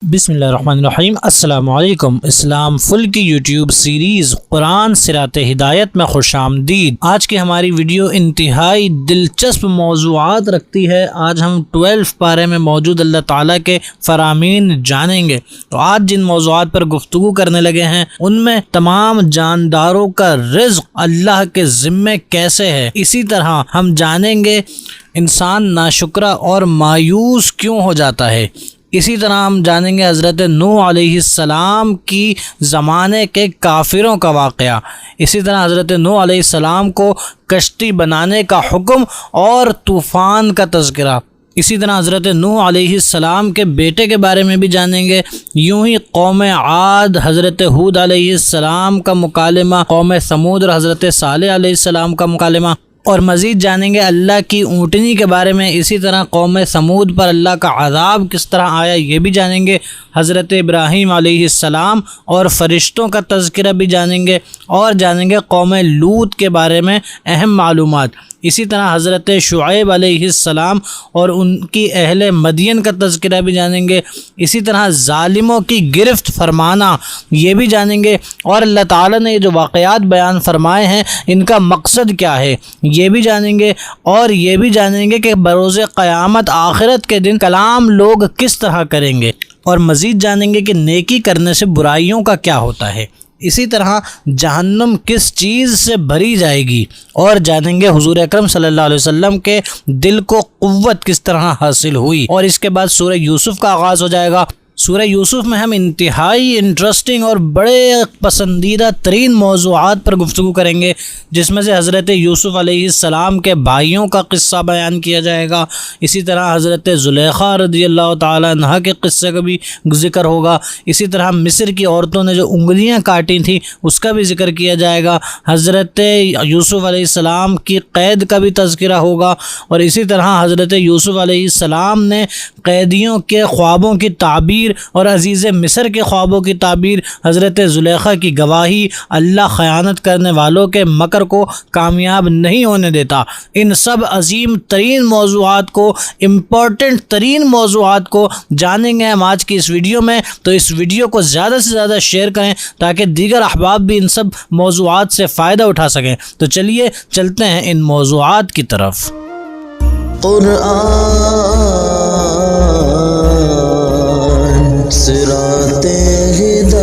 بسم اللہ الرحمن الرحیم۔ السلام علیکم۔ اسلام فل کی یوٹیوب سیریز قرآن صراط ہدایت میں خوش آمدید۔ آج کی ہماری ویڈیو انتہائی دلچسپ موضوعات رکھتی ہے۔ آج ہم 12 پارے میں موجود اللہ تعالیٰ کے فرامین جانیں گے۔ تو آج جن موضوعات پر گفتگو کرنے لگے ہیں ان میں تمام جانداروں کا رزق اللہ کے ذمے کیسے ہے، اسی طرح ہم جانیں گے انسان ناشکرا اور مایوس کیوں ہو جاتا ہے، اسی طرح ہم جانیں گے حضرت نوح علیہ السلام کی زمانے کے کافروں کا واقعہ، اسی طرح حضرت نوح علیہ السلام کو کشتی بنانے کا حکم اور طوفان کا تذکرہ، اسی طرح حضرت نوح علیہ السلام کے بیٹے کے بارے میں بھی جانیں گے۔ یوں ہی قوم عاد، حضرت ہود علیہ السلام کا مکالمہ، قوم ثمود اور حضرت صالح علیہ السلام کا مکالمہ، اور مزید جانیں گے اللہ کی اونٹنی کے بارے میں، اسی طرح قوم ثمود پر اللہ کا عذاب کس طرح آیا یہ بھی جانیں گے، حضرت ابراہیم علیہ السلام اور فرشتوں کا تذکرہ بھی جانیں گے، اور جانیں گے قوم لوط کے بارے میں اہم معلومات، اسی طرح حضرت شعیب علیہ السلام اور ان کی اہل مدین کا تذکرہ بھی جانیں گے، اسی طرح ظالموں کی گرفت فرمانا یہ بھی جانیں گے، اور اللہ تعالیٰ نے جو واقعات بیان فرمائے ہیں ان کا مقصد کیا ہے یہ بھی جانیں گے، اور یہ بھی جانیں گے کہ بروز قیامت آخرت کے دن کلام لوگ کس طرح کریں گے، اور مزید جانیں گے کہ نیکی کرنے سے برائیوں کا کیا ہوتا ہے، اسی طرح جہنم کس چیز سے بھری جائے گی، اور جانیں گے حضور اکرم صلی اللہ علیہ وسلم کے دل کو قوت کس طرح حاصل ہوئی، اور اس کے بعد سورہ یوسف کا آغاز ہو جائے گا۔ سورہ یوسف میں ہم انتہائی انٹرسٹنگ اور بڑے پسندیدہ ترین موضوعات پر گفتگو کریں گے، جس میں سے حضرت یوسف علیہ السلام کے بھائیوں کا قصہ بیان کیا جائے گا، اسی طرح حضرت زلیخا رضی اللہ تعالیٰ عنہ کے قصے کا بھی ذکر ہوگا، اسی طرح مصر کی عورتوں نے جو انگلیاں کاٹی تھیں اس کا بھی ذکر کیا جائے گا، حضرت یوسف علیہ السلام کی قید کا بھی تذکرہ ہوگا، اور اسی طرح حضرت یوسف علیہ السلام نے قیدیوں کے خوابوں کی تعبیر اور عزیز مصر کے خوابوں کی تعبیر، حضرت زلیخا کی گواہی، اللہ خیانت کرنے والوں کے مکر کو کامیاب نہیں ہونے دیتا، ان سب عظیم ترین موضوعات کو، امپورٹنٹ ترین موضوعات کو جانیں گے ہم آج کی اس ویڈیو میں۔ تو اس ویڈیو کو زیادہ سے زیادہ شیئر کریں تاکہ دیگر احباب بھی ان سب موضوعات سے فائدہ اٹھا سکیں۔ تو چلیے چلتے ہیں ان موضوعات کی طرف۔ صراط ہدایت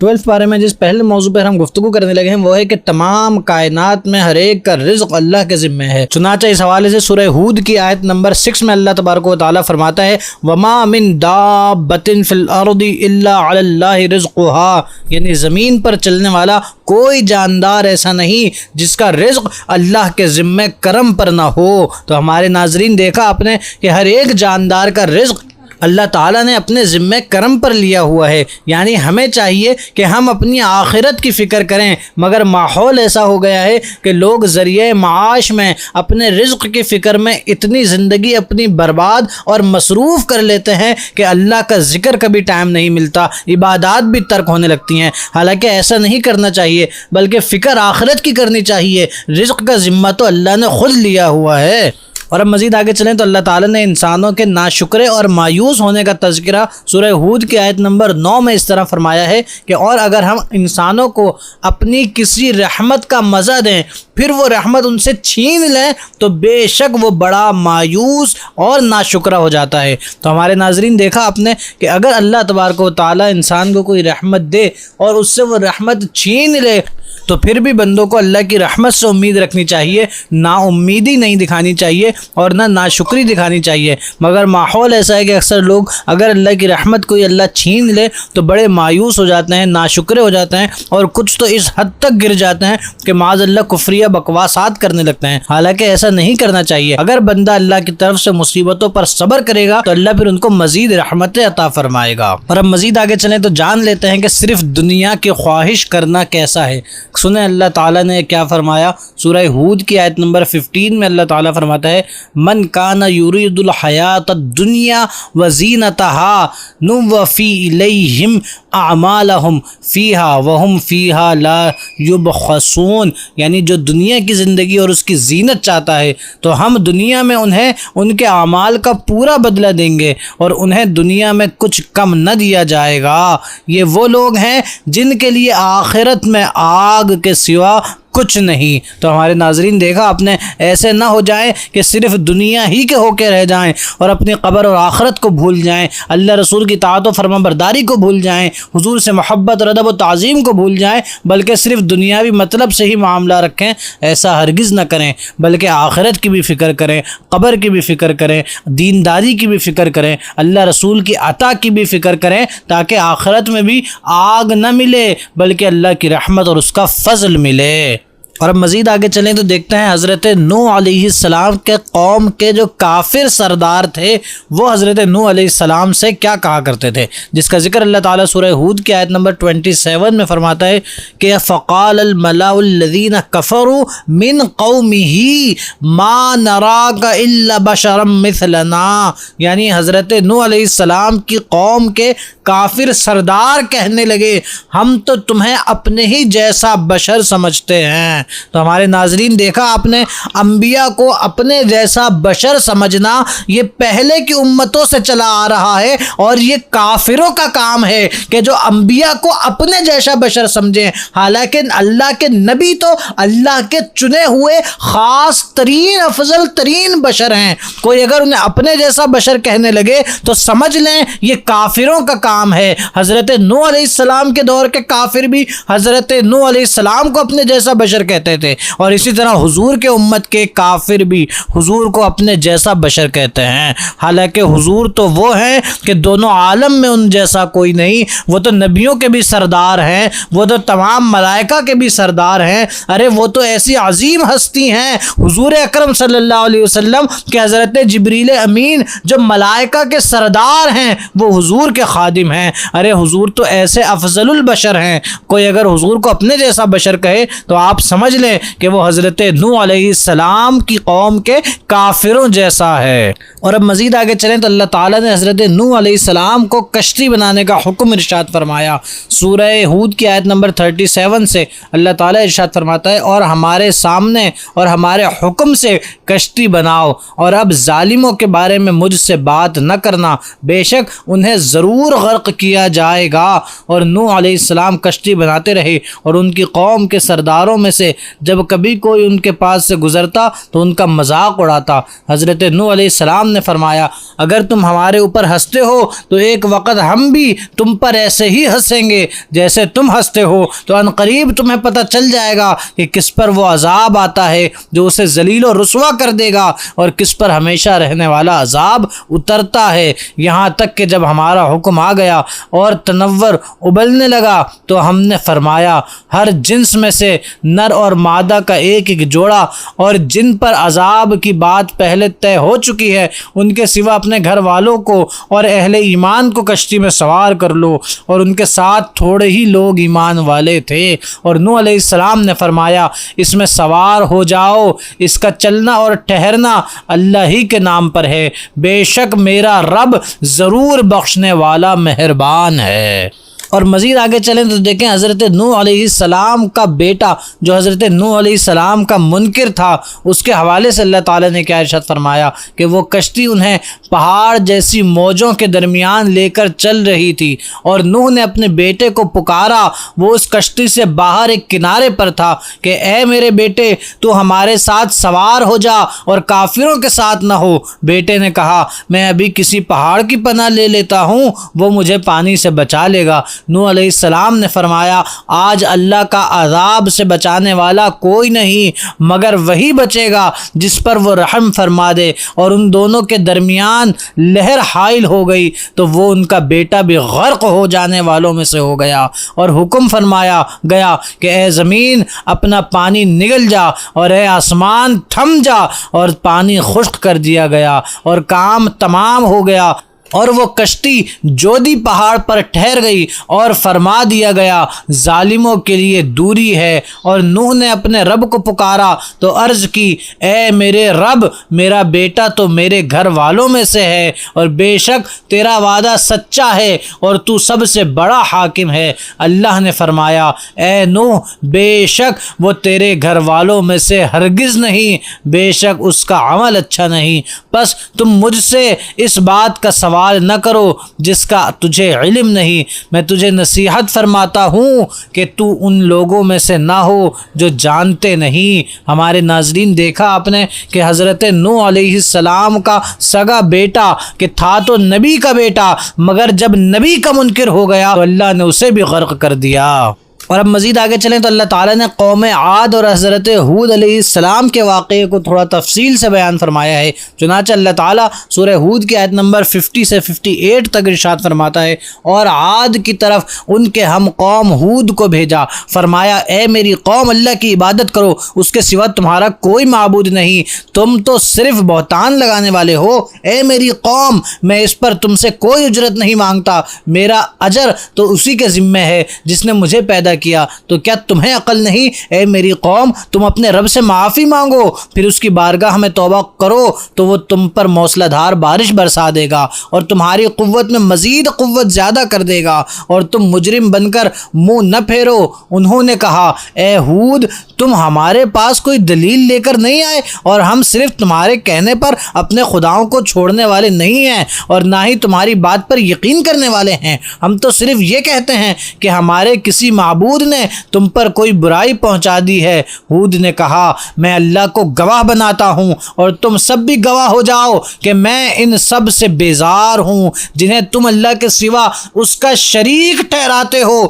12 پارے میں جس پہلے موضوع پر ہم گفتگو کرنے لگے ہیں وہ ہے کہ تمام کائنات میں ہر ایک کا رزق اللہ کے ذمہ ہے۔ چنانچہ اس حوالے سے سورہ ہود کی آیت نمبر 6 میں اللہ تبارک و تعالیٰ فرماتا ہے وَمَا مِن دَابَّةٍ فِي الْأَرْضِ إِلَّا عَلَى اللَّهِ رِزْقُهَا، یعنی زمین پر چلنے والا کوئی جاندار ایسا نہیں جس کا رزق اللہ کے ذمہ کرم پر نہ ہو۔ تو ہمارے ناظرین دیکھا آپ نے کہ ہر ایک جاندار کا رزق اللہ تعالیٰ نے اپنے ذمہ کرم پر لیا ہوا ہے، یعنی ہمیں چاہیے کہ ہم اپنی آخرت کی فکر کریں، مگر ماحول ایسا ہو گیا ہے کہ لوگ ذریعہ معاش میں اپنے رزق کی فکر میں اتنی زندگی اپنی برباد اور مصروف کر لیتے ہیں کہ اللہ کا ذکر کبھی ٹائم نہیں ملتا، عبادات بھی ترک ہونے لگتی ہیں، حالانکہ ایسا نہیں کرنا چاہیے بلکہ فکر آخرت کی کرنی چاہیے، رزق کا ذمہ تو اللہ نے خود لیا ہوا ہے۔ اور اب مزید آگے چلیں تو اللہ تعالیٰ نے انسانوں کے ناشکرے اور مایوس ہونے کا تذکرہ سورہ ہود کی آیت نمبر 9 میں اس طرح فرمایا ہے کہ اور اگر ہم انسانوں کو اپنی کسی رحمت کا مزہ دیں پھر وہ رحمت ان سے چھین لیں تو بے شک وہ بڑا مایوس اور ناشکرا ہو جاتا ہے۔ تو ہمارے ناظرین دیکھا آپ نے کہ اگر اللہ تبارک و تعالیٰ انسان کو کوئی رحمت دے اور اس سے وہ رحمت چھین لے تو پھر بھی بندوں کو اللہ کی رحمت سے امید رکھنی چاہیے، نا امیدی نہیں دکھانی چاہیے اور نہ ناشکری دکھانی چاہیے، مگر ماحول ایسا ہے کہ اکثر لوگ اگر اللہ کی رحمت کوئی اللہ چھین لے تو بڑے مایوس ہو جاتے ہیں، ناشکرے ہو جاتے ہیں، اور کچھ تو اس حد تک گر جاتے ہیں کہ معاذ اللہ کفریہ بکواسات کرنے لگتے ہیں، حالانکہ ایسا نہیں کرنا چاہیے۔ اگر بندہ اللہ کی طرف سے مصیبتوں پر صبر کرے گا تو اللہ پھر ان کو مزید رحمتیں عطا فرمائے گا۔ اور اب مزید آگے چلیں تو جان لیتے ہیں کہ صرف دنیا کی خواہش کرنا کیسا ہے۔ سنیں اللہ تعالیٰ نے کیا فرمایا، سورہ ہود کی آیت نمبر 15 میں اللہ تعالیٰ فرماتا ہے من کان یرید الحیات الدنیا وزینتها نوفی الیہم اعمالہم فیہا وہم فیہا لا یبخسون، یعنی جو دنیا کی زندگی اور اس کی زینت چاہتا ہے تو ہم دنیا میں انہیں ان کے اعمال کا پورا بدلہ دیں گے اور انہیں دنیا میں کچھ کم نہ دیا جائے گا۔ یہ وہ لوگ ہیں جن کے لیے آخرت میں آگ کے سوا کچھ نہیں۔ تو ہمارے ناظرین دیکھا آپ نے، ایسے نہ ہو جائیں کہ صرف دنیا ہی کے ہو کے رہ جائیں اور اپنی قبر اور آخرت کو بھول جائیں، اللہ رسول کی اطاعت و فرما برداری کو بھول جائیں، حضور سے محبت اور ادب و تعظیم کو بھول جائیں، بلکہ صرف دنیاوی مطلب سے ہی معاملہ رکھیں۔ ایسا ہرگز نہ کریں، بلکہ آخرت کی بھی فکر کریں، قبر کی بھی فکر کریں، دینداری کی بھی فکر کریں، اللہ رسول کی عطا کی بھی فکر کریں، تاکہ آخرت میں بھی آگ نہ ملے بلکہ اللہ کی رحمت اور اس کا فضل ملے۔ اور اب مزید آگے چلیں تو دیکھتے ہیں حضرت نوح علیہ السلام کے قوم کے جو کافر سردار تھے وہ حضرت نوح علیہ السلام سے کیا کہا کرتے تھے، جس کا ذکر اللہ تعالیٰ سورہ ہود کی آیت نمبر 27 میں فرماتا ہے کہ فقال الملأ الذین کفروا من قومہ ما نراک الا بشرا مثلنا، یعنی حضرت نوح علیہ السلام کی قوم کے کافر سردار کہنے لگے ہم تو تمہیں اپنے ہی جیسا بشر سمجھتے ہیں۔ تو ہمارے ناظرین دیکھا آپ نے، انبیاء کو اپنے جیسا بشر سمجھنا یہ پہلے کی امتوں سے چلا آ رہا ہے، اور یہ کافروں کا کام ہے کہ جو انبیاء کو اپنے جیسا بشر سمجھیں، حالانکہ اللہ کے نبی تو اللہ کے چنے ہوئے خاص ترین افضل ترین بشر ہیں۔ کوئی اگر انہیں اپنے جیسا بشر کہنے لگے تو سمجھ لیں یہ کافروں کا کام ہے۔ حضرت نوح علیہ السلام کے دور کے کافر بھی حضرت نوح علیہ السلام کو اپنے جیسا بشر کہتے تھے، اور اسی طرح حضور کے امت کے کافر بھی حضور کو اپنے جیسا بشر کہتے ہیں، حالانکہ حضور تو وہ ہیں کہ دونوں عالم میں ان جیسا کوئی نہیں، وہ تو نبیوں کے بھی سردار ہیں، وہ تو تمام ملائکہ کے بھی سردار ہیں، ارے وہ تو ایسی عظیم ہستی ہیں حضور اکرم صلی اللہ علیہ وسلم کہ حضرت جبریل امین جو ملائکہ کے سردار ہیں وہ حضور کے خادم ہیں، ارے حضور تو ایسے افضل البشر ہیں۔ کوئی اگر حضور کو اپنے جیسا بشر کہے تو آپ سمجھ لیں کہ وہ حضرت نوح علیہ السلام کی قوم کے کافروں جیسا ہے۔ اور اب مزید آگے چلیں تو اللہ تعالیٰ نے حضرت نوح علیہ السلام کو کشتی بنانے کا حکم ارشاد فرمایا۔ سورہ ہود کی آیت نمبر 37 سے اللہ تعالیٰ ارشاد فرماتا ہے اور ہمارے سامنے اور ہمارے حکم سے کشتی بناؤ، اور اب ظالموں کے بارے میں مجھ سے بات نہ کرنا، بے شک انہیں ضرور غرق کیا جائے گا۔ اور نوح علیہ السلام کشتی بناتے رہے، اور ان کی قوم کے سرداروں میں سے جب کبھی کوئی ان کے پاس سے گزرتا تو ان کا مذاق اڑاتا۔ حضرت نوح علیہ السلام نے فرمایا اگر تم ہمارے اوپر ہنستے ہو تو ایک وقت ہم بھی تم پر ایسے ہی ہنسیں گے جیسے تم ہنستے ہو، تو ان قریب تمہیں پتہ چل جائے گا کہ کس پر وہ عذاب آتا ہے جو اسے ذلیل و رسوا کر دے گا، اور کس پر ہمیشہ رہنے والا عذاب اترتا ہے۔ یہاں تک کہ جب ہمارا حکم آ گیا اور تنور ابلنے لگا تو ہم نے فرمایا ہر جنس میں سے نر اور مادہ کا ایک ایک جوڑا، اور جن پر عذاب کی بات پہلے طے ہو چکی ہے ان کے سوا اپنے گھر والوں کو اور اہل ایمان کو کشتی میں سوار کر لو، اور ان کے ساتھ تھوڑے ہی لوگ ایمان والے تھے۔ اور نوح علیہ السلام نے فرمایا اس میں سوار ہو جاؤ، اس کا چلنا اور ٹھہرنا اللہ ہی کے نام پر ہے، بے شک میرا رب ضرور بخشنے والا مہربان ہے۔ اور مزید آگے چلیں تو دیکھیں حضرت نوح علیہ السلام کا بیٹا جو حضرت نوح علیہ السلام کا منکر تھا، اس کے حوالے سے اللہ تعالیٰ نے کیا ارشاد فرمایا کہ وہ کشتی انہیں پہاڑ جیسی موجوں کے درمیان لے کر چل رہی تھی، اور نوح نے اپنے بیٹے کو پکارا، وہ اس کشتی سے باہر ایک کنارے پر تھا کہ اے میرے بیٹے تو ہمارے ساتھ سوار ہو جا اور کافروں کے ساتھ نہ ہو۔ بیٹے نے کہا میں ابھی کسی پہاڑ کی پناہ لے لیتا ہوں، وہ مجھے پانی سے بچا لے گا۔ نوح علیہ السلام نے فرمایا آج اللہ کا عذاب سے بچانے والا کوئی نہیں مگر وہی بچے گا جس پر وہ رحم فرما دے۔ اور ان دونوں کے درمیان لہر حائل ہو گئی تو وہ ان کا بیٹا بھی غرق ہو جانے والوں میں سے ہو گیا، اور حکم فرمایا گیا کہ اے زمین اپنا پانی نگل جا، اور اے آسمان تھم جا، اور پانی خشک کر دیا گیا اور کام تمام ہو گیا۔ اور وہ کشتی جودی پہاڑ پر ٹھہر گئی اور فرما دیا گیا ظالموں کے لیے دوری ہے۔ اور نوح نے اپنے رب کو پکارا تو عرض کی، اے میرے رب، میرا بیٹا تو میرے گھر والوں میں سے ہے، اور بے شک تیرا وعدہ سچا ہے اور تو سب سے بڑا حاکم ہے۔ اللہ نے فرمایا، اے نوح، بے شک وہ تیرے گھر والوں میں سے ہرگز نہیں، بے شک اس کا عمل اچھا نہیں، بس تم مجھ سے اس بات کا سوال نہ کرو جس کا تجھے علم نہیں۔ میں تجھے نصیحت فرماتا ہوں کہ تو ان لوگوں میں سے نہ ہو جو جانتے نہیں۔ ہمارے ناظرین، دیکھا آپ نے کہ حضرت نوح علیہ السلام کا سگا بیٹا کہ تھا تو نبی کا بیٹا، مگر جب نبی کا منکر ہو گیا تو اللہ نے اسے بھی غرق کر دیا۔ اور اب مزید آگے چلیں تو اللہ تعالیٰ نے قوم عاد اور حضرت ہود علیہ السلام کے واقعے کو تھوڑا تفصیل سے بیان فرمایا ہے۔ چنانچہ اللہ تعالیٰ سورہ ہود کی آیت نمبر 50 سے 58 تک ارشاد فرماتا ہے، اور عاد کی طرف ان کے ہم قوم ہود کو بھیجا، فرمایا، اے میری قوم، اللہ کی عبادت کرو، اس کے سوا تمہارا کوئی معبود نہیں، تم تو صرف بہتان لگانے والے ہو۔ اے میری قوم، میں اس پر تم سے کوئی اجرت نہیں مانگتا، میرا اجر تو اسی کے ذمہ ہے جس نے مجھے پیدا کیا، تو کیا تمہیں عقل نہیں؟ اے میری قوم، تم اپنے رب سے معافی مانگو، پھر اس کی بارگاہ میں توبہ کرو تو وہ تم پر موسلا دھار بارش برسا دے گا اور تمہاری قوت میں مزید قوت زیادہ کر دے گا، اور تم مجرم بن کر منہ نہ پھیرو۔ انہوں نے کہا، اے ہود، تم ہمارے پاس کوئی دلیل لے کر نہیں آئے، اور ہم صرف تمہارے کہنے پر اپنے خداؤں کو چھوڑنے والے نہیں ہیں اور نہ ہی تمہاری بات پر یقین کرنے والے ہیں، ہم تو صرف یہ کہتے ہیں کہ ہمارے کسی معبود نے تم پر کوئی برائی پہنچا دی ہے۔ ہود نے کہا، میں اللہ کو گواہ بناتا ہوں اور تم سب بھی گواہ ہو جاؤ کہ میں ان سب سے بیزار ہوں جنہیں تم اللہ کے سوا اس کا شریک ٹھہراتے ہو۔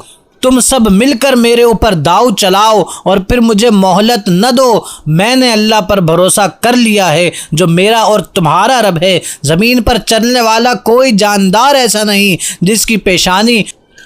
تم سب مل کر میرے اوپر داؤ چلاؤ اور پھر مجھے مہلت نہ دو۔ میں نے اللہ پر بھروسہ کر لیا ہے جو میرا اور تمہارا رب ہے۔ زمین پر چلنے والا کوئی جاندار ایسا نہیں جس کی پیشانی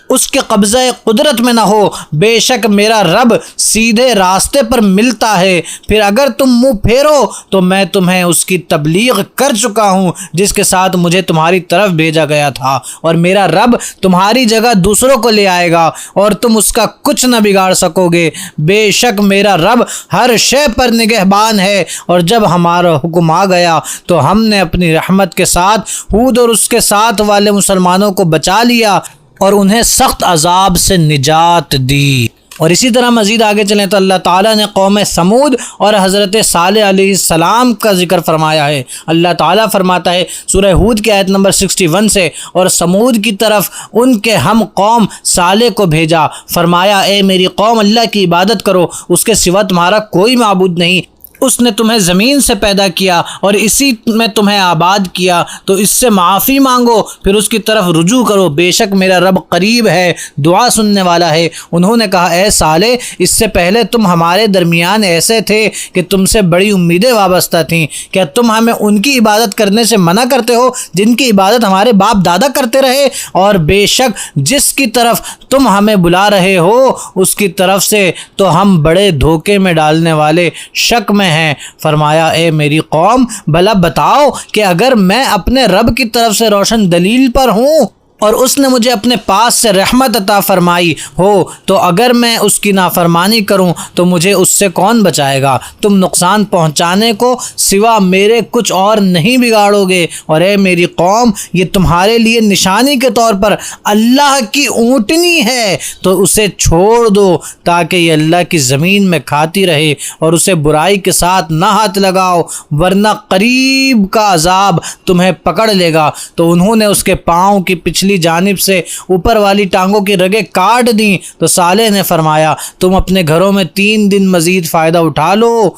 اس کے قبضہ قدرت میں نہ ہو، بے شک میرا رب سیدھے راستے پر ملتا ہے۔ پھر اگر تم منہ پھیرو تو میں تمہیں اس کی تبلیغ کر چکا ہوں جس کے ساتھ مجھے تمہاری طرف بھیجا گیا تھا، اور میرا رب تمہاری جگہ دوسروں کو لے آئے گا اور تم اس کا کچھ نہ بگاڑ سکو گے۔ بے شک میرا رب ہر شے پر نگہبان ہے۔ اور جب ہمارا حکم آ گیا تو ہم نے اپنی رحمت کے ساتھ ہود اور اس کے ساتھ والے مسلمانوں کو بچا لیا اور انہیں سخت عذاب سے نجات دی۔ اور اسی طرح مزید آگے چلیں تو اللہ تعالیٰ نے قوم سمود اور حضرت صالح علیہ السلام کا ذکر فرمایا ہے۔ اللہ تعالیٰ فرماتا ہے سورہ ہود کی آیت نمبر 61 سے، اور سمود کی طرف ان کے ہم قوم صالح کو بھیجا، فرمایا، اے میری قوم، اللہ کی عبادت کرو، اس کے سوا تمہارا کوئی معبود نہیں۔ اس نے تمہیں زمین سے پیدا کیا اور اسی میں تمہیں آباد کیا، تو اس سے معافی مانگو، پھر اس کی طرف رجوع کرو، بے شک میرا رب قریب ہے، دعا سننے والا ہے۔ انہوں نے کہا، اے صالح، اس سے پہلے تم ہمارے درمیان ایسے تھے کہ تم سے بڑی امیدیں وابستہ تھیں، کیا تم ہمیں ان کی عبادت کرنے سے منع کرتے ہو جن کی عبادت ہمارے باپ دادا کرتے رہے؟ اور بے شک جس کی طرف تم ہمیں بلا رہے ہو اس کی طرف سے تو ہم بڑے دھوکے میں ڈالنے والے شک میں ہیں۔ فرمایا، اے میری قوم، بھلا بتاؤ کہ اگر میں اپنے رب کی طرف سے روشن دلیل پر ہوں اور اس نے مجھے اپنے پاس سے رحمت عطا فرمائی ہو، تو اگر میں اس کی نافرمانی کروں تو مجھے اس سے کون بچائے گا؟ تم نقصان پہنچانے کو سوا میرے کچھ اور نہیں بگاڑو گے۔ اور اے میری قوم، یہ تمہارے لیے نشانی کے طور پر اللہ کی اونٹنی ہے، تو اسے چھوڑ دو تاکہ یہ اللہ کی زمین میں کھاتی رہے، اور اسے برائی کے ساتھ نہ ہاتھ لگاؤ ورنہ قریب کا عذاب تمہیں پکڑ لے گا۔ تو انہوں نے اس کے پاؤں کی پچھلی جانب سے اوپر والی ٹانگوں کی رگیں کاٹ دیں، تو صالح نے فرمایا، تم اپنے گھروں میں 3 دن مزید فائدہ اٹھا لو،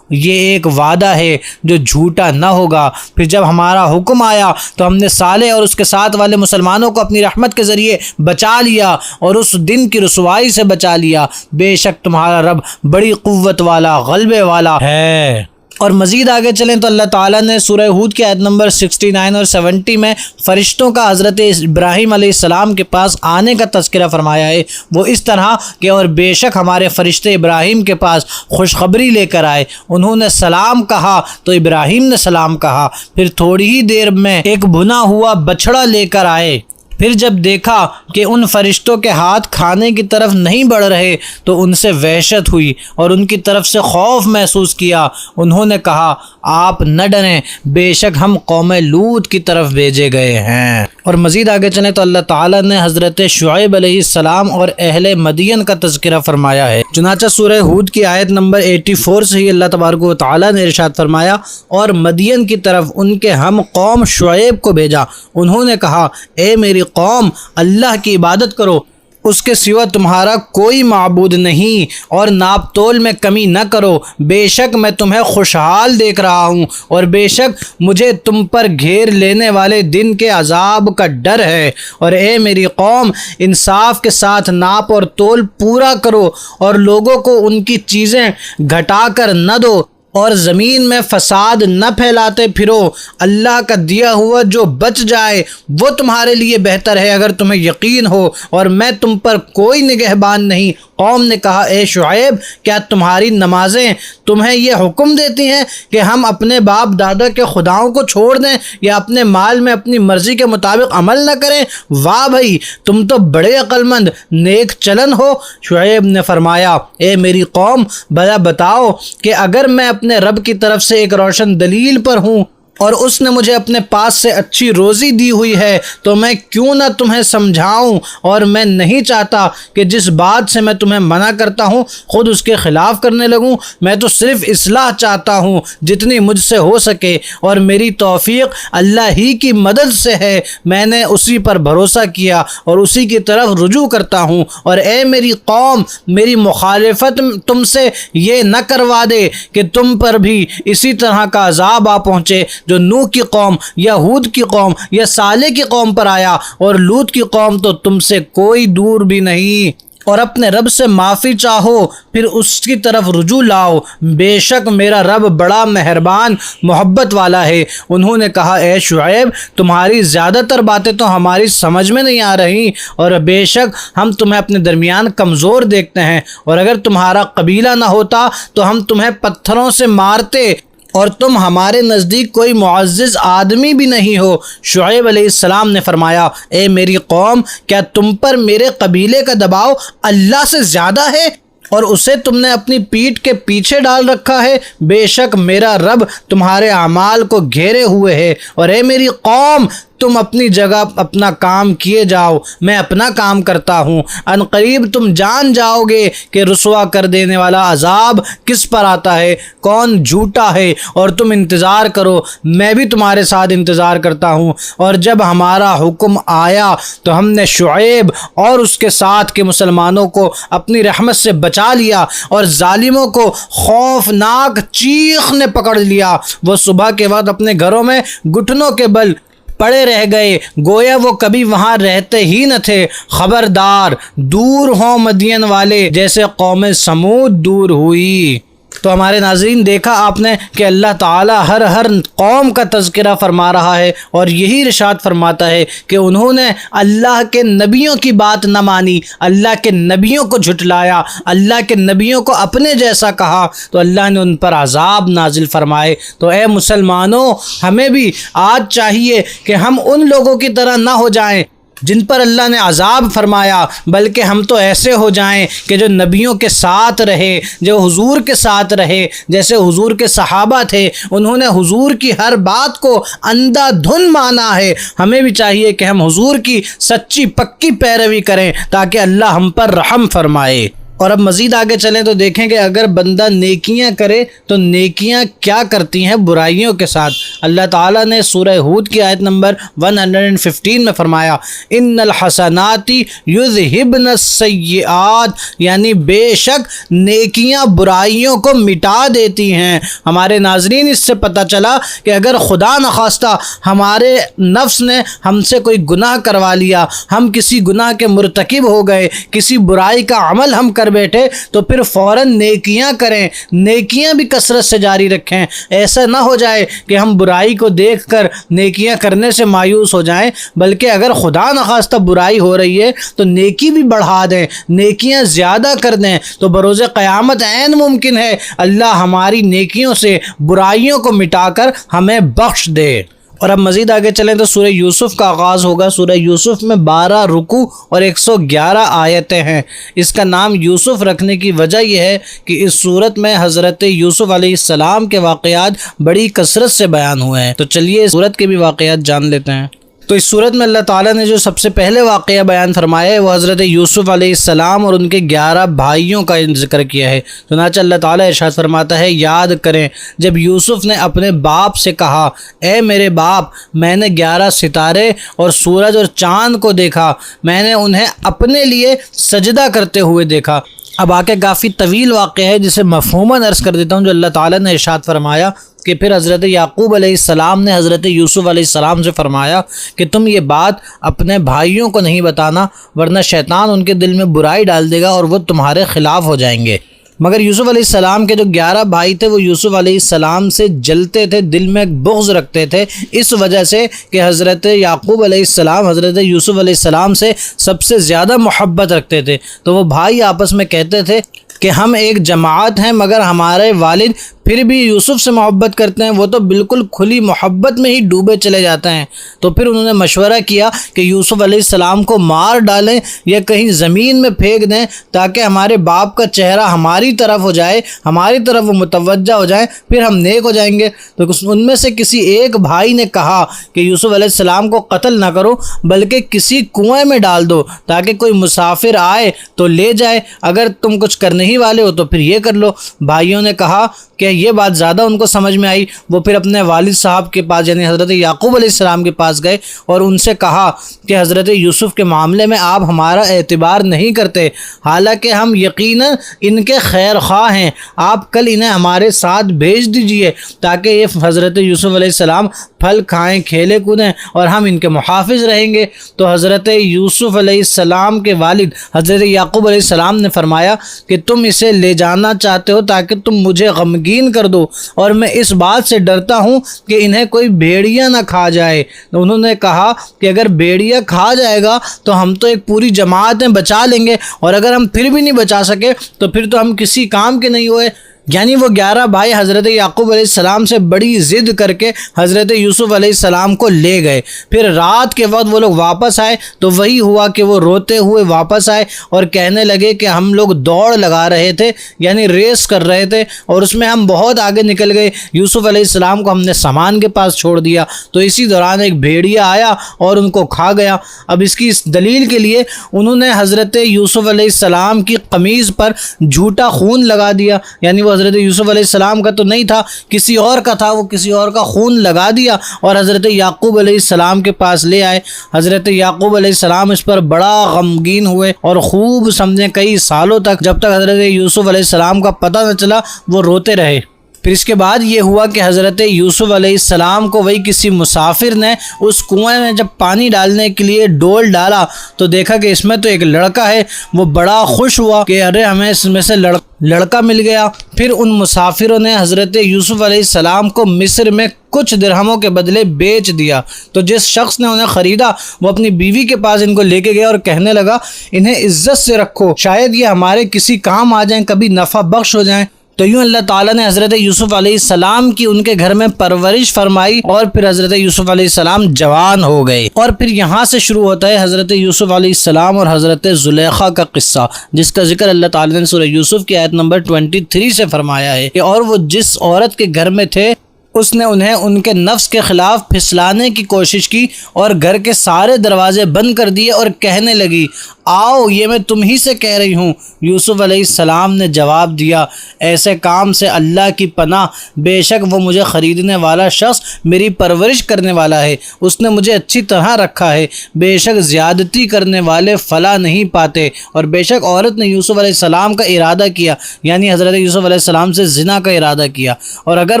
یہ ایک وعدہ ہے جو جھوٹا نہ ہوگا۔ پھر جب ہمارا حکم آیا تو ہم نے صالح اور اس کے ساتھ والے مسلمانوں کو اپنی رحمت کے ذریعے بچا لیا اور اس دن کی رسوائی سے بچا لیا۔ بے شک تمہارا رب بڑی قوت والا، غلبے والا ہے۔ اور مزید آگے چلیں تو اللہ تعالیٰ نے سورہ ہود کی آیت نمبر 69 اور 70 میں فرشتوں کا حضرت ابراہیم علیہ السلام کے پاس آنے کا تذکرہ فرمایا ہے، وہ اس طرح کہ اور بے شک ہمارے فرشتے ابراہیم کے پاس خوشخبری لے کر آئے، انہوں نے سلام کہا تو ابراہیم نے سلام کہا، پھر تھوڑی ہی دیر میں ایک بھنا ہوا بچڑا لے کر آئے، پھر جب دیکھا کہ ان فرشتوں کے ہاتھ کھانے کی طرف نہیں بڑھ رہے تو ان سے وحشت ہوئی اور ان کی طرف سے خوف محسوس کیا، انہوں نے کہا آپ نہ ڈریں، بے شک ہم قوم لوط کی طرف بھیجے گئے ہیں۔ اور مزید آگے چلیں تو اللہ تعالیٰ نے حضرت شعیب علیہ السلام اور اہل مدین کا تذکرہ فرمایا ہے، چنانچہ سورہ ہود کی آیت نمبر 84 سے ہی اللہ تبارک و تعالیٰ نے ارشاد فرمایا اور مدین کی طرف ان کے ہم قوم شعیب کو بھیجا، انہوں نے کہا اے میری قوم اللہ کی عبادت کرو، اس کے سوا تمہارا کوئی معبود نہیں، اور ناپ تول میں کمی نہ کرو، بے شک میں تمہیں خوشحال دیکھ رہا ہوں اور بے شک مجھے تم پر گھیر لینے والے دن کے عذاب کا ڈر ہے، اور اے میری قوم انصاف کے ساتھ ناپ اور تول پورا کرو اور لوگوں کو ان کی چیزیں گھٹا کر نہ دو اور زمین میں فساد نہ پھیلاتے پھرو، اللہ کا دیا ہوا جو بچ جائے وہ تمہارے لیے بہتر ہے اگر تمہیں یقین ہو، اور میں تم پر کوئی نگہبان نہیں۔ قوم نے کہا اے شعیب کیا تمہاری نمازیں تمہیں یہ حکم دیتی ہیں کہ ہم اپنے باپ دادا کے خداؤں کو چھوڑ دیں یا اپنے مال میں اپنی مرضی کے مطابق عمل نہ کریں؟ واہ بھائی، تم تو بڑے عقل مند نیک چلن ہو۔ شعیب نے فرمایا اے میری قوم بھلا بتاؤ کہ اگر میں اپنے رب کی طرف سے ایک روشن دلیل پر ہوں اور اس نے مجھے اپنے پاس سے اچھی روزی دی ہوئی ہے تو میں کیوں نہ تمہیں سمجھاؤں، اور میں نہیں چاہتا کہ جس بات سے میں تمہیں منع کرتا ہوں خود اس کے خلاف کرنے لگوں، میں تو صرف اصلاح چاہتا ہوں جتنی مجھ سے ہو سکے، اور میری توفیق اللہ ہی کی مدد سے ہے، میں نے اسی پر بھروسہ کیا اور اسی کی طرف رجوع کرتا ہوں، اور اے میری قوم میری مخالفت تم سے یہ نہ کروا دے کہ تم پر بھی اسی طرح کا عذاب آ پہنچے جو نوح کی قوم یا ہود کی قوم یا صالح کی قوم پر آیا، اور لوط کی قوم تو تم سے کوئی دور بھی نہیں، اور اپنے رب سے معافی چاہو پھر اس کی طرف رجوع لاؤ، بے شک میرا رب بڑا مہربان محبت والا ہے۔ انہوں نے کہا اے شعیب تمہاری زیادہ تر باتیں تو ہماری سمجھ میں نہیں آ رہی، اور بے شک ہم تمہیں اپنے درمیان کمزور دیکھتے ہیں، اور اگر تمہارا قبیلہ نہ ہوتا تو ہم تمہیں پتھروں سے مارتے، اور تم ہمارے نزدیک کوئی معزز آدمی بھی نہیں ہو۔ شعیب علیہ السلام نے فرمایا اے میری قوم کیا تم پر میرے قبیلے کا دباؤ اللہ سے زیادہ ہے اور اسے تم نے اپنی پیٹھ کے پیچھے ڈال رکھا ہے؟ بے شک میرا رب تمہارے اعمال کو گھیرے ہوئے ہے، اور اے میری قوم تم اپنی جگہ اپنا کام کیے جاؤ، میں اپنا کام کرتا ہوں، ان قریب تم جان جاؤ گے کہ رسوا کر دینے والا عذاب کس پر آتا ہے، کون جھوٹا ہے، اور تم انتظار کرو میں بھی تمہارے ساتھ انتظار کرتا ہوں۔ اور جب ہمارا حکم آیا تو ہم نے شعیب اور اس کے ساتھ کے مسلمانوں کو اپنی رحمت سے بچا لیا، اور ظالموں کو خوفناک چیخ نے پکڑ لیا، وہ صبح کے وقت اپنے گھروں میں گھٹنوں کے بل پڑے رہ گئے گویا وہ کبھی وہاں رہتے ہی نہ تھے۔ خبردار دور ہوں مدین والے جیسے قوم سمود دور ہوئی۔ تو ہمارے ناظرین دیکھا آپ نے کہ اللہ تعالیٰ ہر قوم کا تذکرہ فرما رہا ہے، اور یہی ارشاد فرماتا ہے کہ انہوں نے اللہ کے نبیوں کی بات نہ مانی، اللہ کے نبیوں کو جھٹلایا، اللہ کے نبیوں کو اپنے جیسا کہا تو اللہ نے ان پر عذاب نازل فرمائے۔ تو اے مسلمانوں ہمیں بھی آج چاہیے کہ ہم ان لوگوں کی طرح نہ ہو جائیں جن پر اللہ نے عذاب فرمایا، بلکہ ہم تو ایسے ہو جائیں کہ جو نبیوں کے ساتھ رہے، جو حضور کے ساتھ رہے، جیسے حضور کے صحابہ تھے، انہوں نے حضور کی ہر بات کو اندھا دھن مانا ہے۔ ہمیں بھی چاہیے کہ ہم حضور کی سچی پکی پیروی کریں تاکہ اللہ ہم پر رحم فرمائے۔ اور اب مزید آگے چلیں تو دیکھیں کہ اگر بندہ نیکیاں کرے تو نیکیاں کیا کرتی ہیں برائیوں کے ساتھ۔ اللہ تعالیٰ نے سورہ ہود کی آیت نمبر 115 میں فرمایا ان الحسنات یذہبن السیئات، یعنی بے شک نیکیاں برائیوں کو مٹا دیتی ہیں۔ ہمارے ناظرین اس سے پتہ چلا کہ اگر خدا نخواستہ ہمارے نفس نے ہم سے کوئی گناہ کروا لیا، ہم کسی گناہ کے مرتکب ہو گئے، کسی برائی کا عمل ہم کر گھر بیٹھے تو پھر فوراً نیکیاں کریں، نیکیاں بھی کثرت سے جاری رکھیں۔ ایسا نہ ہو جائے کہ ہم برائی کو دیکھ کر نیکیاں کرنے سے مایوس ہو جائیں، بلکہ اگر خدا نخواستہ برائی ہو رہی ہے تو نیکی بھی بڑھا دیں، نیکیاں زیادہ کر دیں، تو بروز قیامت عین ممکن ہے اللہ ہماری نیکیوں سے برائیوں کو مٹا کر ہمیں بخش دے۔ اور اب مزید آگے چلیں تو سورہ یوسف کا آغاز ہوگا۔ سورہ یوسف میں 12 رکوع اور 111 آیتیں ہیں۔ اس کا نام یوسف رکھنے کی وجہ یہ ہے کہ اس صورت میں حضرت یوسف علیہ السلام کے واقعات بڑی کثرت سے بیان ہوئے ہیں۔ تو چلیے اس صورت کے بھی واقعات جان لیتے ہیں۔ تو اس صورت میں اللہ تعالیٰ نے جو سب سے پہلے واقعہ بیان فرمایا ہے وہ حضرت یوسف علیہ السلام اور ان کے 11 بھائیوں کا ذکر کیا ہے۔ چنانچہ اللہ تعالیٰ ارشاد فرماتا ہے، یاد کریں جب یوسف نے اپنے باپ سے کہا، اے میرے باپ، میں نے 11 ستارے اور سورج اور چاند کو دیکھا، میں نے انہیں اپنے لیے سجدہ کرتے ہوئے دیکھا۔ اب آگے کافی طویل واقعہ ہے جسے مفہوماً عرض کر دیتا ہوں، جو اللہ تعالیٰ نے ارشاد فرمایا کہ پھر حضرت یعقوب علیہ السلام نے حضرت یوسف علیہ السلام سے فرمایا کہ تم یہ بات اپنے بھائیوں کو نہیں بتانا، ورنہ شیطان ان کے دل میں برائی ڈال دے گا اور وہ تمہارے خلاف ہو جائیں گے۔ مگر یوسف علیہ السلام کے جو 11 بھائی تھے وہ یوسف علیہ السلام سے جلتے تھے، دل میں بغض رکھتے تھے، اس وجہ سے کہ حضرت یعقوب علیہ السلام حضرت یوسف علیہ السلام سے سب سے زیادہ محبت رکھتے تھے۔ تو وہ بھائی آپس میں کہتے تھے کہ ہم ایک جماعت ہیں، مگر ہمارے والد پھر بھی یوسف سے محبت کرتے ہیں، وہ تو بالکل کھلی محبت میں ہی ڈوبے چلے جاتے ہیں۔ تو پھر انہوں نے مشورہ کیا کہ یوسف علیہ السلام کو مار ڈالیں یا کہیں زمین میں پھینک دیں تاکہ ہمارے باپ کا چہرہ ہماری طرف ہو جائے، ہماری طرف وہ متوجہ ہو جائیں، پھر ہم نیک ہو جائیں گے۔ تو ان میں سے کسی ایک بھائی نے کہا کہ یوسف علیہ السلام کو قتل نہ کرو بلکہ کسی کنویں میں ڈال دو تاکہ کوئی مسافر آئے تو لے جائے، اگر تم کچھ کرنے ہی والے ہو تو پھر یہ کر لو۔ بھائیوں نے کہا کہ یہ بات زیادہ ان کو سمجھ میں آئی، وہ پھر اپنے والد صاحب کے پاس یعنی حضرت یعقوب علیہ السلام کے پاس گئے اور ان سے کہا کہ حضرت یوسف کے معاملے میں آپ ہمارا اعتبار نہیں کرتے، حالانکہ ہم یقیناً ان کے خیر خواہ ہیں، آپ کل انہیں ہمارے ساتھ بھیج دیجئے تاکہ یہ حضرت یوسف علیہ السلام پھل کھائیں، کھیلے کودیں اور ہم ان کے محافظ رہیں گے۔ تو حضرت یوسف علیہ السلام کے والد حضرت یعقوب علیہ السلام نے فرمایا کہ تم اسے لے جانا چاہتے ہو تاکہ تم مجھے غمگین کر دو، اور میں اس بات سے ڈرتا ہوں کہ انہیں کوئی بھیڑیا نہ کھا جائے۔ تو انہوں نے کہا کہ اگر بھیڑیا کھا جائے گا تو ہم تو ایک پوری جماعتیں بچا لیں گے، اور اگر ہم پھر بھی نہیں بچا سکے تو پھر تو ہم کسی کام کے نہیں ہوئے۔ یعنی وہ 11 بھائی حضرت یعقوب علیہ السلام سے بڑی ضد کر کے حضرت یوسف علیہ السلام کو لے گئے۔ پھر رات کے وقت وہ لوگ واپس آئے تو وہی ہوا کہ وہ روتے ہوئے واپس آئے اور کہنے لگے کہ ہم لوگ دوڑ لگا رہے تھے، یعنی ریس کر رہے تھے، اور اس میں ہم بہت آگے نکل گئے۔ یوسف علیہ السلام کو ہم نے سامان کے پاس چھوڑ دیا تو اسی دوران ایک بھیڑیا آیا اور ان کو کھا گیا۔ اب اس کی اس دلیل کے لیے انہوں نے حضرت یوسف علیہ السلام کی قمیض پر جھوٹا خون لگا دیا، یعنی وہ حضرت یوسف علیہ السلام کا تو نہیں تھا، کسی اور کا تھا، وہ کسی اور کا خون لگا دیا اور حضرت یعقوب علیہ السلام کے پاس لے آئے۔ حضرت یعقوب علیہ السلام اس پر بڑا غمگین ہوئے اور خوب سمجھیں کئی سالوں تک، جب تک حضرت یوسف علیہ السلام کا پتہ نہ چلا، وہ روتے رہے۔ پھر اس کے بعد یہ ہوا کہ حضرت یوسف علیہ السلام کو وہی کسی مسافر نے اس کنویں میں جب پانی ڈالنے کے لیے ڈول ڈالا تو دیکھا کہ اس میں تو ایک لڑکا ہے۔ وہ بڑا خوش ہوا کہ ارے ہمیں اس میں سے لڑکا مل گیا۔ پھر ان مسافروں نے حضرت یوسف علیہ السلام کو مصر میں کچھ درہموں کے بدلے بیچ دیا۔ تو جس شخص نے انہیں خریدا وہ اپنی بیوی کے پاس ان کو لے کے گیا اور کہنے لگا انہیں عزت سے رکھو، شاید یہ ہمارے کسی کام آ جائیں، کبھی نفع بخش ہو جائیں۔ تو یوں اللہ تعالیٰ نے حضرت یوسف علیہ السلام کی ان کے گھر میں پرورش فرمائی اور پھر حضرت یوسف علیہ السلام جوان ہو گئے۔ اور پھر یہاں سے شروع ہوتا ہے حضرت یوسف علیہ السلام اور حضرت زلیخا کا قصہ، جس کا ذکر اللہ تعالیٰ نے سورہ یوسف کی آیت نمبر 23 سے فرمایا ہے کہ اور وہ جس عورت کے گھر میں تھے اس نے انہیں ان کے نفس کے خلاف پھسلانے کی کوشش کی اور گھر کے سارے دروازے بند کر دیے اور کہنے لگی آؤ یہ میں تم ہی سے کہہ رہی ہوں۔ یوسف علیہ السلام نے جواب دیا ایسے کام سے اللہ کی پناہ، بے شک وہ مجھے خریدنے والا شخص میری پرورش کرنے والا ہے، اس نے مجھے اچھی طرح رکھا ہے، بے شک زیادتی کرنے والے فلاح نہیں پاتے۔ اور بے شک عورت نے یوسف علیہ السلام کا ارادہ کیا، یعنی حضرت یوسف علیہ السلام سے زنا کا ارادہ کیا، اور اگر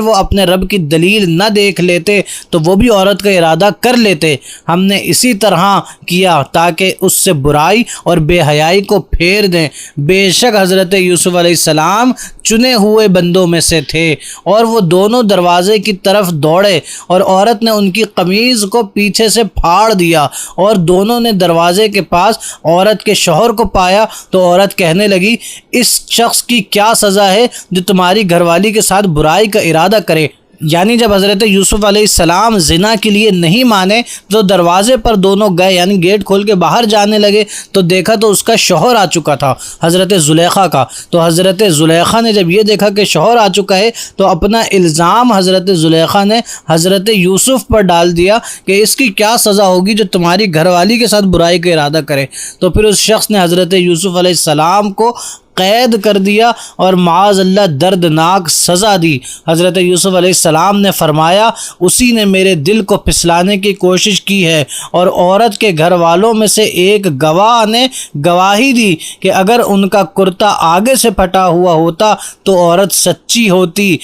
وہ اپنے رب کی دلیل نہ دیکھ لیتے تو وہ بھی عورت کا ارادہ کر لیتے۔ ہم نے اسی طرح کیا تاکہ اس سے برائی اور بے حیائی کو پھیر دیں۔ بے شک حضرت یوسف علیہ السلام چنے ہوئے بندوں میں سے تھے، اور وہ دونوں دروازے کی طرف دوڑے، اور عورت نے ان کی قمیض کو پیچھے سے پھاڑ دیا، اور دونوں نے دروازے کے پاس عورت کے شوہر کو پایا تو عورت کہنے لگی، اس شخص کی کیا سزا ہے جو تمہاری گھر والی کے ساتھ برائی کا ارادہ کرے؟ یعنی جب حضرت یوسف علیہ السلام زنا کے لیے نہیں مانے تو دروازے پر دونوں گئے، یعنی گیٹ کھول کے باہر جانے لگے تو دیکھا تو اس کا شوہر آ چکا تھا، حضرت زلیخا کا۔ تو حضرت زلیخا نے جب یہ دیکھا کہ شوہر آ چکا ہے تو اپنا الزام حضرت زلیخا نے حضرت یوسف پر ڈال دیا کہ اس کی کیا سزا ہوگی جو تمہاری گھر والی کے ساتھ برائی کا ارادہ کرے۔ تو پھر اس شخص نے حضرت یوسف علیہ السلام کو قید کر دیا اور معاذ اللہ دردناک سزا دی۔ حضرت یوسف علیہ السلام نے فرمایا، اسی نے میرے دل کو پھسلانے کی کوشش کی ہے، اور عورت کے گھر والوں میں سے ایک گواہ نے گواہی دی کہ اگر ان کا کرتا آگے سے پھٹا ہوا ہوتا تو عورت سچی ہوتی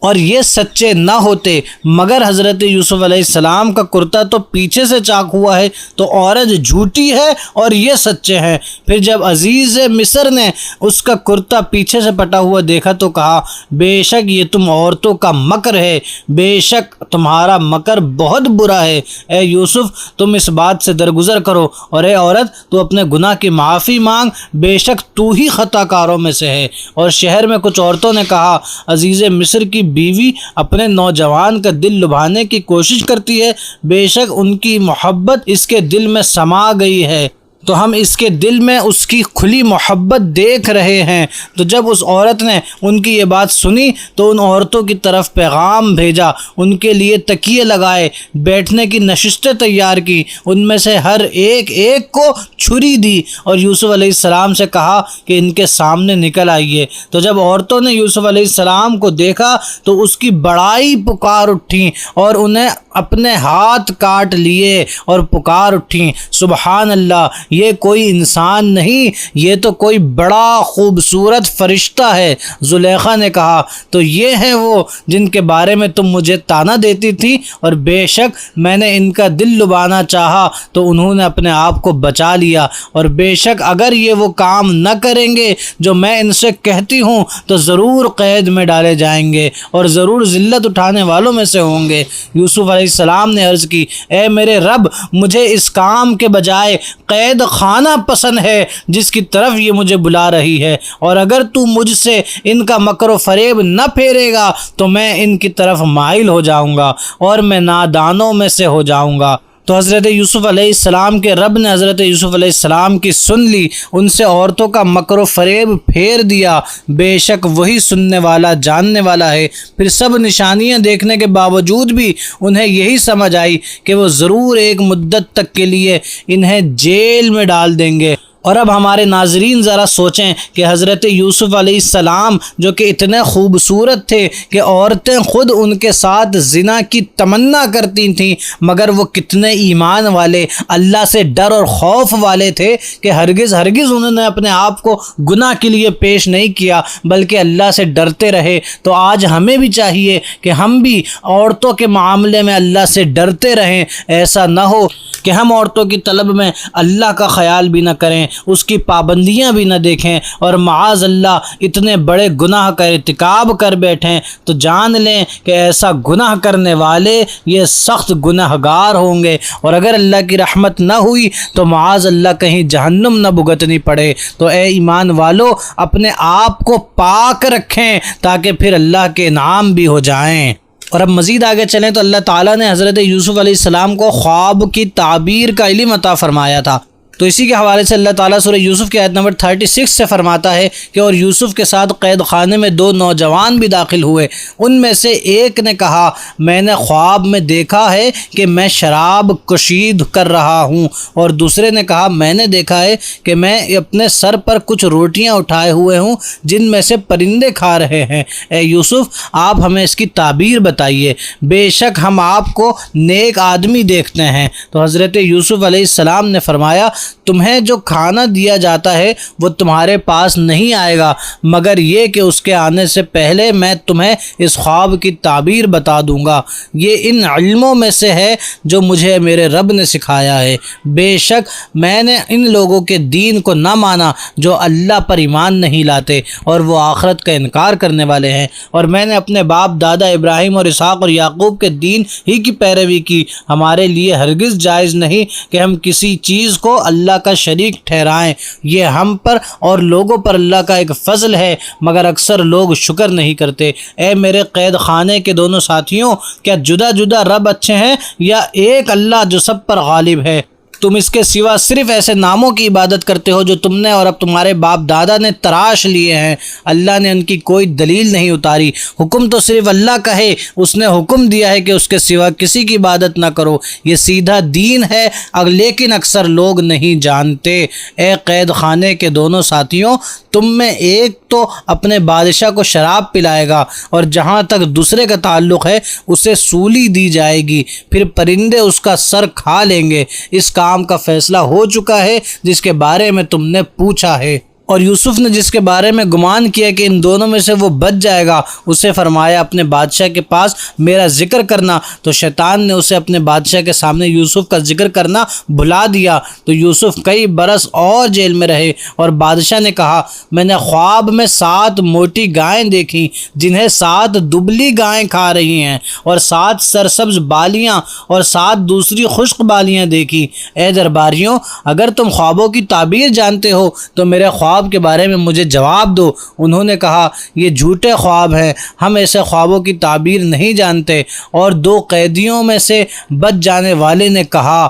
اور یہ سچے نہ ہوتے، مگر حضرت یوسف علیہ السلام کا کرتا تو پیچھے سے چاک ہوا ہے تو عورت جھوٹی ہے اور یہ سچے ہیں۔ پھر جب عزیز مصر نے اس کا کرتا پیچھے سے پٹا ہوا دیکھا تو کہا، بے شک یہ تم عورتوں کا مکر ہے، بے شک تمہارا مکر بہت برا ہے۔ اے یوسف تم اس بات سے درگزر کرو، اور اے عورت تو اپنے گناہ کی معافی مانگ، بے شک تو ہی خطا کاروں میں سے ہے۔ اور شہر میں کچھ عورتوں نے کہا، عزیز مصر کی بیوی اپنے نوجوان کا دل لبھانے کی کوشش کرتی ہے، بے شک ان کی محبت اس کے دل میں سما گئی ہے، تو ہم اس کے دل میں اس کی کھلی محبت دیکھ رہے ہیں۔ تو جب اس عورت نے ان کی یہ بات سنی تو ان عورتوں کی طرف پیغام بھیجا، ان کے لیے تکیے لگائے، بیٹھنے کی نشستیں تیار کی، ان میں سے ہر ایک کو چھری دی، اور یوسف علیہ السلام سے کہا کہ ان کے سامنے نکل آئیے۔ تو جب عورتوں نے یوسف علیہ السلام کو دیکھا تو اس کی بڑائی پکار اٹھیں اور انہیں اپنے ہاتھ کاٹ لیے اور پکار اٹھیں، سبحان اللہ، یہ کوئی انسان نہیں، یہ تو کوئی بڑا خوبصورت فرشتہ ہے۔ زلیخا نے کہا، تو یہ ہیں وہ جن کے بارے میں تم مجھے طعنہ دیتی تھی، اور بے شک میں نے ان کا دل لبانا چاہا تو انہوں نے اپنے آپ کو بچا لیا، اور بے شک اگر یہ وہ کام نہ کریں گے جو میں ان سے کہتی ہوں تو ضرور قید میں ڈالے جائیں گے اور ضرور ذلت اٹھانے والوں میں سے ہوں گے۔ یوسف علیہ السلام نے عرض کی، اے میرے رب، مجھے اس کام کے بجائے قید خانہ پسند ہے جس کی طرف یہ مجھے بلا رہی ہے، اور اگر تو مجھ سے ان کا مکر و فریب نہ پھیرے گا تو میں ان کی طرف مائل ہو جاؤں گا اور میں نادانوں میں سے ہو جاؤں گا۔ تو حضرت یوسف علیہ السلام کے رب نے حضرت یوسف علیہ السلام کی سن لی، ان سے عورتوں کا مکر و فریب پھیر دیا، بے شک وہی سننے والا جاننے والا ہے۔ پھر سب نشانیاں دیکھنے کے باوجود بھی انہیں یہی سمجھ آئی کہ وہ ضرور ایک مدت تک کے لیے انہیں جیل میں ڈال دیں گے۔ اور اب ہمارے ناظرین ذرا سوچیں کہ حضرت یوسف علیہ السلام جو کہ اتنے خوبصورت تھے کہ عورتیں خود ان کے ساتھ زنا کی تمنا کرتی تھیں، مگر وہ کتنے ایمان والے، اللہ سے ڈر اور خوف والے تھے کہ ہرگز انہوں نے اپنے آپ کو گناہ کے لیے پیش نہیں کیا بلکہ اللہ سے ڈرتے رہے۔ تو آج ہمیں بھی چاہیے کہ ہم بھی عورتوں کے معاملے میں اللہ سے ڈرتے رہیں، ایسا نہ ہو کہ ہم عورتوں کی طلب میں اللہ کا خیال بھی نہ کریں، اس کی پابندیاں بھی نہ دیکھیں اور معاذ اللہ اتنے بڑے گناہ کا ارتکاب کر بیٹھیں۔ تو جان لیں کہ ایسا گناہ کرنے والے یہ سخت گناہگار ہوں گے، اور اگر اللہ کی رحمت نہ ہوئی تو معاذ اللہ کہیں جہنم نہ بھگتنی پڑے۔ تو اے ایمان والو، اپنے آپ کو پاک رکھیں تاکہ پھر اللہ کے انعام بھی ہو جائیں۔ اور اب مزید آگے چلیں تو اللہ تعالیٰ نے حضرت یوسف علیہ السلام کو خواب کی تعبیر کا علم عطا فرمایا تھا۔ تو اسی کے حوالے سے اللہ تعالیٰ سورہ یوسف کی آیت نمبر 36 سے فرماتا ہے کہ اور یوسف کے ساتھ قید خانے میں 2 نوجوان بھی داخل ہوئے، ان میں سے ایک نے کہا، میں نے خواب میں دیکھا ہے کہ میں شراب کشید کر رہا ہوں، اور دوسرے نے کہا، میں نے دیکھا ہے کہ میں اپنے سر پر کچھ روٹیاں اٹھائے ہوئے ہوں جن میں سے پرندے کھا رہے ہیں۔ اے یوسف، آپ ہمیں اس کی تعبیر بتائیے، بے شک ہم آپ کو نیک آدمی دیکھتے ہیں۔ تو حضرت یوسف علیہ السلام نے فرمایا، تمہیں جو کھانا دیا جاتا ہے وہ تمہارے پاس نہیں آئے گا مگر یہ کہ اس کے آنے سے پہلے میں تمہیں اس خواب کی تعبیر بتا دوں گا۔ یہ ان علموں میں سے ہے جو مجھے میرے رب نے سکھایا ہے۔ بے شک میں نے ان لوگوں کے دین کو نہ مانا جو اللہ پر ایمان نہیں لاتے اور وہ آخرت کا انکار کرنے والے ہیں، اور میں نے اپنے باپ دادا ابراہیم اور اسحاق اور یعقوب کے دین ہی کی پیروی کی۔ ہمارے لیے ہرگز جائز نہیں کہ ہم کسی چیز کو اللہ کا شریک ٹھہرائیں۔ یہ ہم پر اور لوگوں پر اللہ کا ایک فضل ہے مگر اکثر لوگ شکر نہیں کرتے۔ اے میرے قید خانے کے دونوں ساتھیوں، کیا جدا جدا رب اچھے ہیں یا ایک اللہ جو سب پر غالب ہے؟ تم اس کے سوا صرف ایسے ناموں کی عبادت کرتے ہو جو تم نے اور اب تمہارے باپ دادا نے تراش لیے ہیں۔ اللہ نے ان کی کوئی دلیل نہیں اتاری۔ حکم تو صرف اللہ کا ہے، اس نے حکم دیا ہے کہ اس کے سوا کسی کی عبادت نہ کرو۔ یہ سیدھا دین ہے لیکن اکثر لوگ نہیں جانتے۔ اے قید خانے کے دونوں ساتھیوں، تم میں ایک تو اپنے بادشاہ کو شراب پلائے گا اور جہاں تک دوسرے کا تعلق ہے اسے سولی دی جائے گی، پھر پرندے اس کا سر کھا لیں گے۔ اس کام کا فیصلہ ہو چکا ہے جس کے بارے میں تم نے پوچھا ہے۔ اور یوسف نے جس کے بارے میں گمان کیا کہ ان دونوں میں سے وہ بچ جائے گا، اسے فرمایا اپنے بادشاہ کے پاس میرا ذکر کرنا، تو شیطان نے اسے اپنے بادشاہ کے سامنے یوسف کا ذکر کرنا بھلا دیا۔ تو یوسف کئی برس اور جیل میں رہے، اور بادشاہ نے کہا میں نے خواب میں 7 موٹی گائیں دیکھیں جنہیں 7 دبلی گائیں کھا رہی ہیں، اور 7 سرسبز بالیاں اور 7 دوسری خشک بالیاں دیکھی۔ اے درباریوں، اگر تم خوابوں کی تعبیر جانتے ہو تو میرے خواب کے بارے میں مجھے جواب دو۔ انہوں نے کہا یہ جھوٹے خواب ہیں، ہم ایسے خوابوں کی تعبیر نہیں جانتے۔ اور 2 قیدیوں میں سے بچ جانے والے نے کہا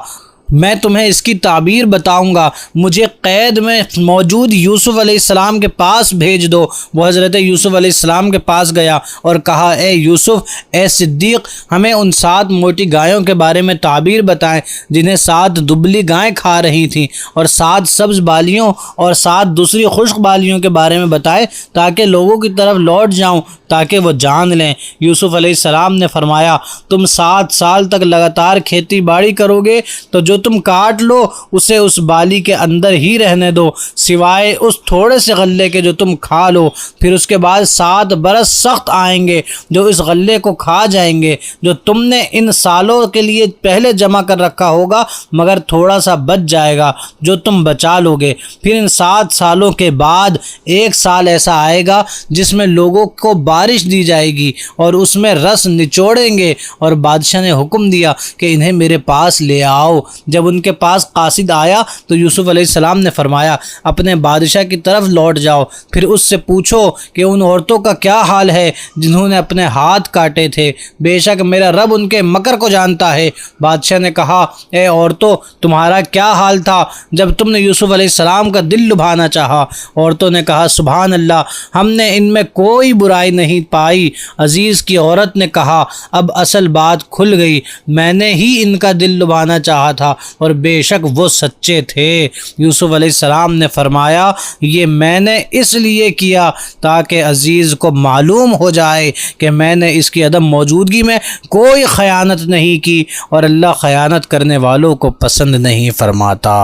میں تمہیں اس کی تعبیر بتاؤں گا، مجھے قید میں موجود یوسف علیہ السلام کے پاس بھیج دو۔ وہ حضرت یوسف علیہ السلام کے پاس گیا اور کہا اے یوسف، اے صدیق، ہمیں ان 7 موٹی گایوں کے بارے میں تعبیر بتائیں جنہیں 7 دبلی گائیں کھا رہی تھیں، اور 7 سبز بالیوں اور 7 دوسری خشک بالیوں کے بارے میں بتائے تاکہ لوگوں کی طرف لوٹ جاؤں تاکہ وہ جان لیں۔ یوسف علیہ السلام نے فرمایا تم 7 سال تک لگاتار کھیتی باڑی کرو گے تو جو تم کاٹ لو اسے اس بالی کے اندر ہی رہنے دو سوائے اس تھوڑے سے غلے کے جو تم کھا لو۔ پھر اس کے بعد 7 برس سخت آئیں گے جو اس غلے کو کھا جائیں گے جو تم نے ان سالوں کے لیے پہلے جمع کر رکھا ہوگا، مگر تھوڑا سا بچ جائے گا جو تم بچا لو گے۔ پھر ان 7 سالوں کے بعد 1 سال ایسا آئے گا جس میں لوگوں کو بارش دی جائے گی اور اس میں رس نچوڑیں گے۔ اور بادشاہ نے حکم دیا کہ انہیں میرے پاس لے آؤ۔ جب ان کے پاس قاصد آیا تو یوسف علیہ السلام نے فرمایا اپنے بادشاہ کی طرف لوٹ جاؤ، پھر اس سے پوچھو کہ ان عورتوں کا کیا حال ہے جنہوں نے اپنے ہاتھ کاٹے تھے، بے شک میرا رب ان کے مکر کو جانتا ہے۔ بادشاہ نے کہا اے عورتوں، تمہارا کیا حال تھا جب تم نے یوسف علیہ السلام کا دل لبھانا چاہا؟ عورتوں نے کہا سبحان اللہ، ہم نے ان میں کوئی برائی نہیں پائی۔ عزیز کی عورت نے کہا اب اصل بات کھل گئی، میں نے ہی ان کا دل لبھانا چاہا تھا اور بے شک وہ سچے تھے۔ یوسف علیہ السلام نے فرمایا یہ میں نے اس لیے کیا تاکہ عزیز کو معلوم ہو جائے کہ میں نے اس کی عدم موجودگی میں کوئی خیانت نہیں کی، اور اللہ خیانت کرنے والوں کو پسند نہیں فرماتا۔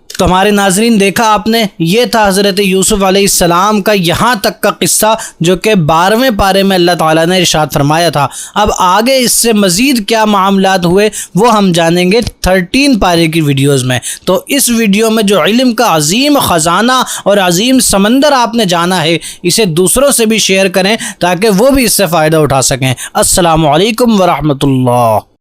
تو ہمارے ناظرین دیکھا آپ نے، یہ تھا حضرت یوسف علیہ السلام کا یہاں تک کا قصہ جو کہ 12ویں پارے میں اللہ تعالیٰ نے ارشاد فرمایا تھا۔ اب آگے اس سے مزید کیا معاملات ہوئے وہ ہم جانیں گے 13 پارے کی ویڈیوز میں۔ تو اس ویڈیو میں جو علم کا عظیم خزانہ اور عظیم سمندر آپ نے جانا ہے اسے دوسروں سے بھی شیئر کریں تاکہ وہ بھی اس سے فائدہ اٹھا سکیں۔ السلام علیکم ورحمۃ اللہ۔